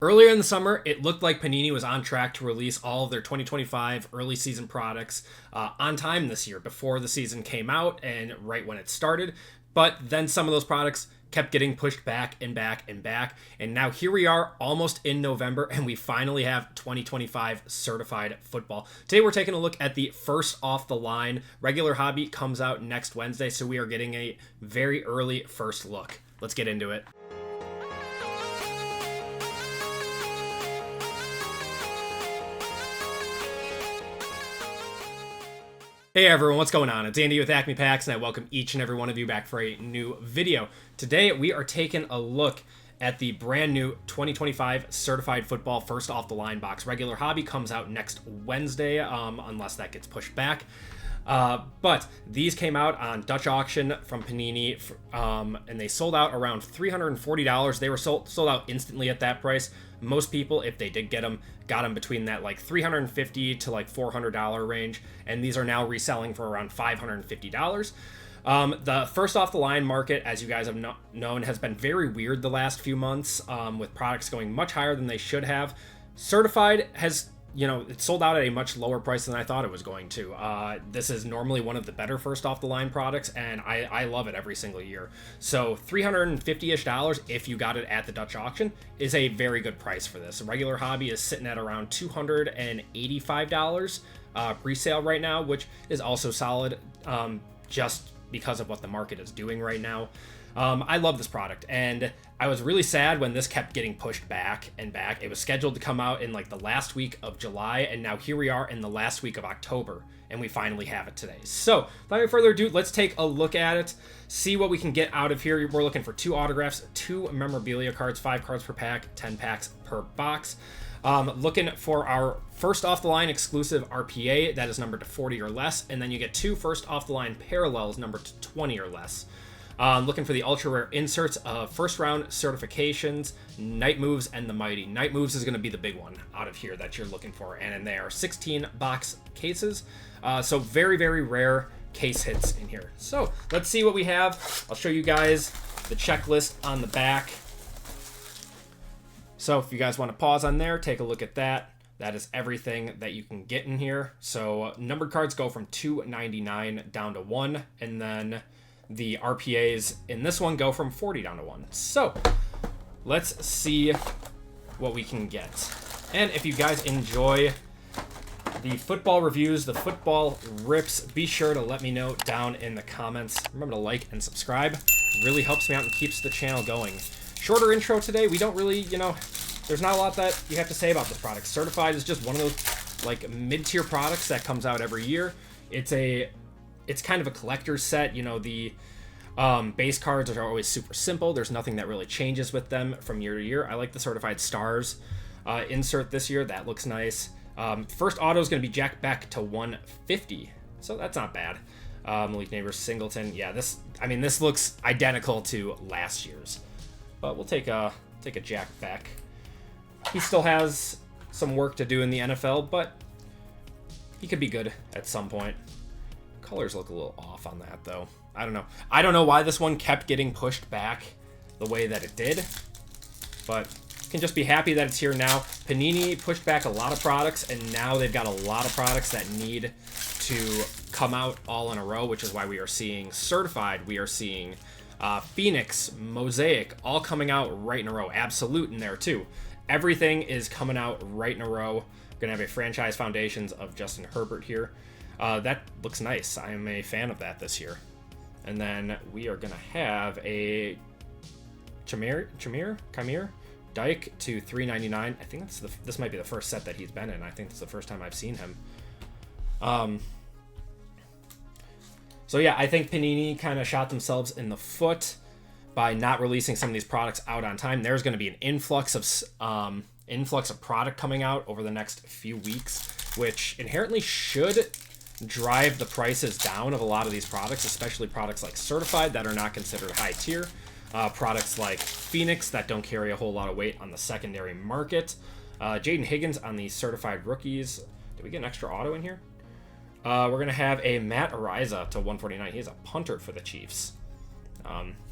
Earlier in the summer, it looked like Panini was on track to release all of their 2025 early season products on time this year, before the season came out and right when it started. But then some of those products kept getting pushed back and back and back. And now here we are almost in November, and we finally have 2025 certified football. Today we're taking a look at the first off the line. Regular Hobby comes out next Wednesday, so we are getting a very early first look. Let's get into it. Hey everyone, what's going on? It's Andy with Acme Packs, and I welcome each and every one of you back for a new video. Today we are taking a look at the brand new 2025 certified football first off the line box. Regular Hobby comes out next Wednesday, unless that gets pushed back. But these came out on Dutch auction from Panini, and they sold out around $340. They were sold out instantly at that price. Most people, if they did get them, got them between that like $350 to like $400 range, and these are now reselling for around $550. The first off the line market, as you guys have known, has been very weird the last few months, with products going much higher than they should have. Certified has, it sold out at a much lower price than I thought it was going to. This is normally one of the better first off the line products, and I love it every single year. So $350-ish, if you got it at the Dutch auction, is a very good price for this. Regular Hobby is sitting at around $285 pre-sale right now, which is also solid, just because of what the market is doing right now. I love this product, and I was really sad when this kept getting pushed back and back. It was scheduled to come out in like the last week of July, and now here we are in the last week of October, and we finally have it today. So without any further ado, let's take a look at it, see what we can get out of here. We're looking for 2 autographs, 2 memorabilia cards, 5 cards per pack, 10 packs per box. Looking for our first off the line exclusive RPA that is numbered to 40 or less, and then you get 2 first off the line parallels numbered to 20 or less. Looking for the ultra rare inserts of first round certifications, Night Moves, and the Mighty. Night Moves is going to be the big one out of here that you're looking for, and they are 16 box cases. So very, very rare case hits in here. So let's see what we have. I'll show you guys the checklist on the back. So if you guys want to pause on there, take a look at that. That is everything that you can get in here. So numbered cards go from $2.99 down to 1, and then the RPAs in this one go from 40 down to 1. So let's see what we can get. And if you guys enjoy the football reviews, the football rips, be sure to let me know down in the comments. Remember to like and subscribe. It really helps me out and keeps the channel going. Shorter intro today. We don't really, there's not a lot that you have to say about this product. Certified is just one of those like mid-tier products that comes out every year. It's kind of a collector's set. The base cards are always super simple. There's nothing that really changes with them from year to year. I like the certified stars insert this year. That looks nice. First auto is going to be Jack Beck to 150, so that's not bad. Malik Neighbors, Singleton. Yeah, this looks identical to last year's, but we'll take a Jack Beck. He still has some work to do in the NFL, but he could be good at some point. Colors look a little off on that, though. I don't know. I don't know why this one kept getting pushed back the way that it did, but can just be happy that it's here now. Panini pushed back a lot of products, and now they've got a lot of products that need to come out all in a row, which is why we are seeing Certified, we are seeing Phoenix, Mosaic, all coming out right in a row. Absolute in there, too. Everything is coming out right in a row. We're going to have a franchise foundations of Justin Herbert here. That looks nice. I am a fan of that this year. And then we are going to have a Chimere Dyke to $3.99. I think this might be the first set that he's been in. I think it's the first time I've seen him. So yeah, I think Panini kind of shot themselves in the foot by not releasing some of these products out on time. There's going to be an influx of product coming out over the next few weeks, which inherently should drive the prices down of a lot of these products, especially products like Certified that are not considered high tier, products like Phoenix that don't carry a whole lot of weight on the secondary market, Jaden Higgins on the Certified rookies. Did we get an extra auto in here? We're going to have a Matt Ariza to 149. He's a punter for the Chiefs.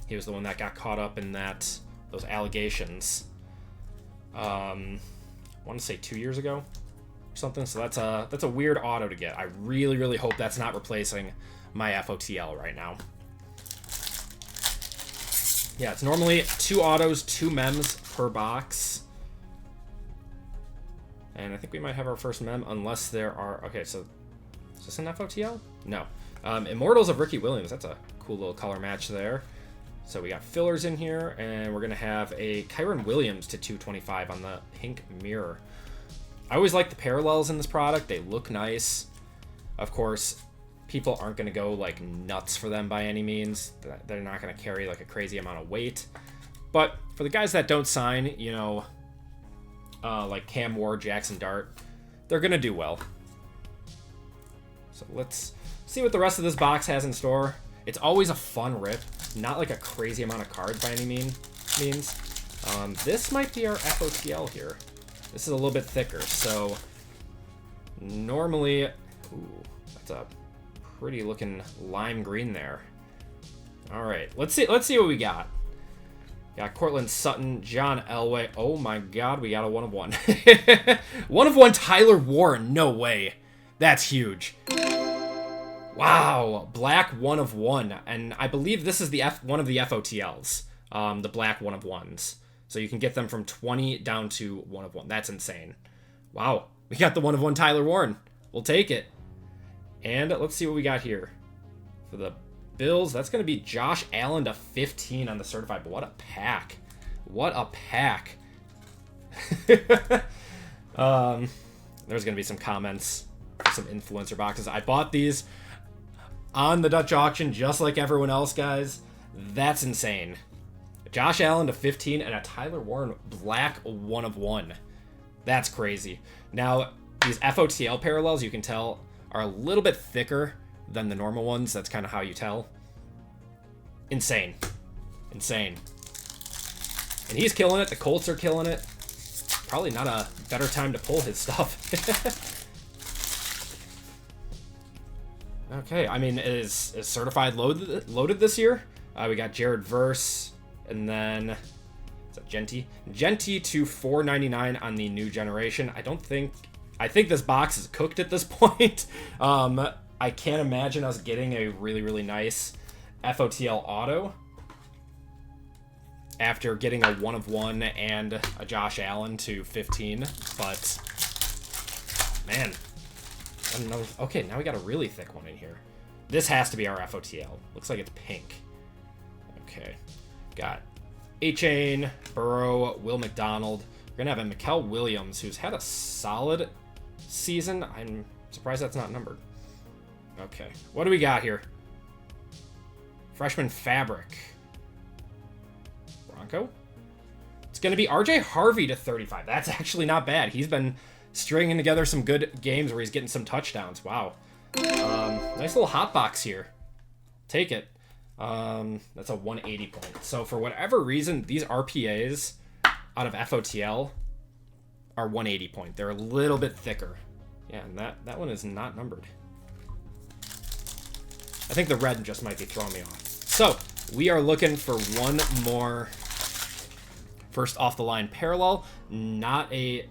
He was the one that got caught up in those allegations. I want to say 2 years ago or something. So that's a weird auto to get. I really, really hope that's not replacing my FOTL right now. Yeah, it's normally 2 autos, 2 mems per box. And I think we might have our first mem, unless there are... Okay, so is this an FOTL? No. Immortals of Ricky Williams. That's a cool little color match there. So we got fillers in here, and we're going to have a Kyron Williams to 225 on the pink mirror. I always like the parallels in this product. They look nice. Of course, people aren't going to go like nuts for them by any means. They're not going to carry like a crazy amount of weight. But for the guys that don't sign, you know, like Cam Ward, Jackson Dart, they're going to do well. So let's see what the rest of this box has in store. It's always a fun rip. Not like a crazy amount of cards by any means. This might be our FOTL here. This is a little bit thicker, so normally... Ooh, that's a pretty looking lime green there. All right, let's see what we got. Got Cortland Sutton, John Elway. Oh my God, we got a 1 of 1. 1 of 1 Tyler Warren. No way. That's huge. Wow, black 1 of 1, and I believe this is the one of the FOTLs, the black 1 of 1s. So you can get them from 20 down to 1 of 1. That's insane. Wow, we got the 1 of 1 Tyler Warren. We'll take it. And let's see what we got here for the Bills. That's going to be Josh Allen to 15 on the certified. But what a pack! What a pack! There's going to be some comments, some influencer boxes. I bought these on the Dutch auction just like everyone else, guys. That's insane. Josh Allen to 15 and a Tyler Warren black 1 of 1. That's crazy. Now, these FOTL parallels, you can tell, are a little bit thicker than the normal ones. That's kind of how you tell. Insane. Insane. And he's killing it. The Colts are killing it. Probably not a better time to pull his stuff. Okay, I mean, is certified loaded this year? We got Jared Verse, and then is that Genty to 499 on the new generation. I think this box is cooked at this point. I can't imagine us getting a really, really nice FOTL auto after getting a 1 of 1 and a Josh Allen to 15. But man. Okay, now we got a really thick one in here. This has to be our FOTL. Looks like it's pink. Okay. Got A-Chain, Burrow, Will McDonald. We're going to have a Mikael Williams, who's had a solid season. I'm surprised that's not numbered. Okay. What do we got here? Freshman Fabric. Bronco? It's going to be RJ Harvey to 35. That's actually not bad. He's been stringing together some good games where he's getting some touchdowns. Wow. Nice little hot box here. Take it. That's a 180 point. So for whatever reason, these RPAs out of FOTL are 180 point. They're a little bit thicker. Yeah, and that one is not numbered. I think the red just might be throwing me off. So we are looking for one more first off the line parallel. Not a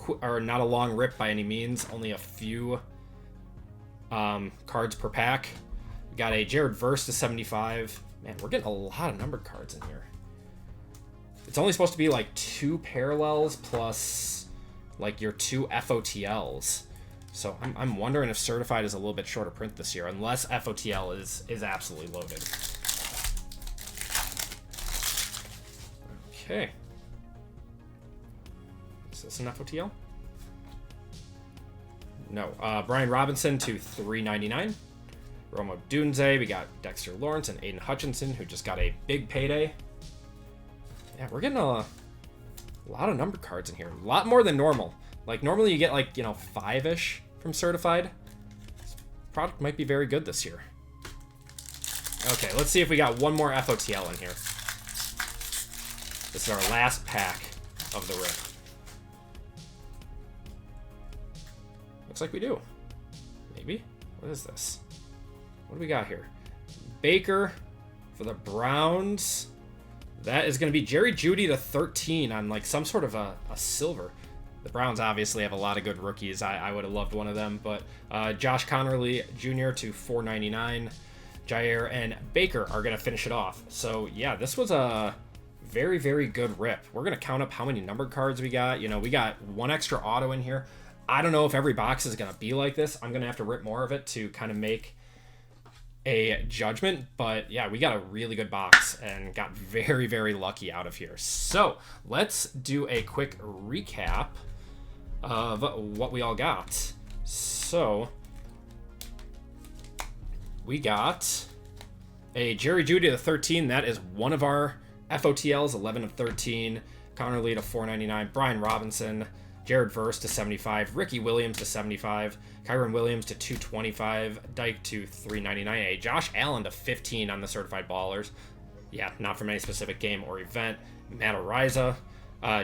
long rip by any means. Only a few cards per pack. We got a Jared Verse to 75. Man, we're getting a lot of numbered cards in here. It's only supposed to be like 2 parallels plus like your 2 FOTLs. So I'm wondering if certified is a little bit shorter print this year, unless FOTL is absolutely loaded. Okay. Is this an FOTL? No. Brian Robinson to 399. Romo Dunze. We got Dexter Lawrence and Aiden Hutchinson, who just got a big payday. Yeah, we're getting a lot of numbered cards in here. A lot more than normal. Like, normally you get, like, 5-ish from certified. This product might be very good this year. Okay, let's see if we got one more FOTL in here. This is our last pack of the rip. Looks like we do. Maybe? What is this? What do we got here? Baker for the Browns. That is going to be Jerry Jeudy to 13 on like some sort of a silver. The Browns obviously have a lot of good rookies. I would have loved one of them, but Josh Connerly Jr. to 499. Jair and Baker are going to finish it off. So yeah, this was a very, very good rip. We're going to count up how many numbered cards we got. You know, we got one extra auto in here. I don't know if every box is going to be like this. I'm going to have to rip more of it to kind of make a judgment, but yeah, we got a really good box and got very, very lucky out of here. So let's do a quick recap of what we all got. So we got a Jerry Jeudy to 13. That is one of our FOTLs, 11 of 13. Connor Lee to 499. Brian Robinson, Jared Verse to 75. Ricky Williams to 75. Kyron Williams to 225. Dyke to 399. A Josh Allen to 15 on the Certified Ballers. Yeah, not from any specific game or event. Matt Ariza.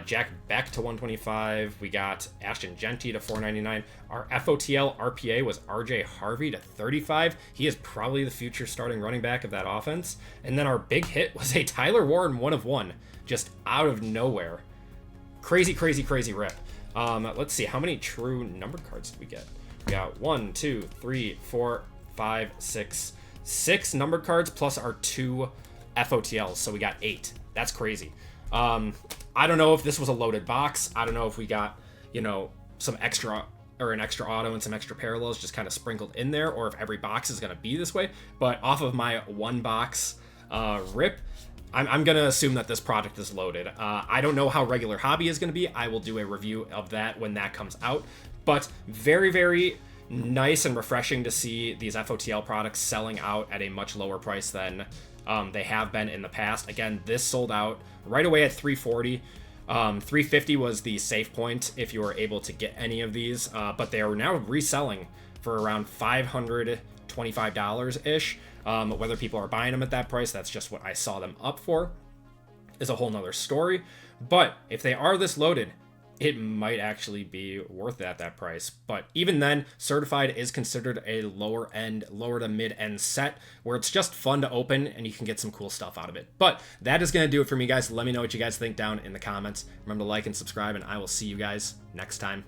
Jack Beck to 125. We got Ashton Genty to 499. Our FOTL RPA was RJ Harvey to 35. He is probably the future starting running back of that offense. And then our big hit was a Tyler Warren 1 of 1, just out of nowhere. Crazy, crazy, crazy rip. Let's see, how many true numbered cards did we get? We got 1, 2, 3, 4, 5, 6. 6 numbered cards plus our 2 FOTLs, so we got 8. That's crazy. I don't know if this was a loaded box. I don't know if we got, you know, some extra or an extra auto and some extra parallels just kind of sprinkled in there, or if every box is going to be this way. But off of my one box rip, I'm going to assume that this product is loaded. I don't know how regular hobby is going to be. I will do a review of that when that comes out. But very, very nice and refreshing to see these FOTL products selling out at a much lower price than they have been in the past. Again, this sold out right away at $340. $350 was the safe point if you were able to get any of these, but they are now reselling for around $525-ish. Whether people are buying them at that price, that's just what I saw them up for, is a whole nother story. But if they are this loaded, it might actually be worth it at that price. But even then, certified is considered a lower to mid end set where it's just fun to open and you can get some cool stuff out of it. But that is going to do it for me, guys. Let me know what you guys think down in the comments. Remember to like and subscribe, and I will see you guys next time.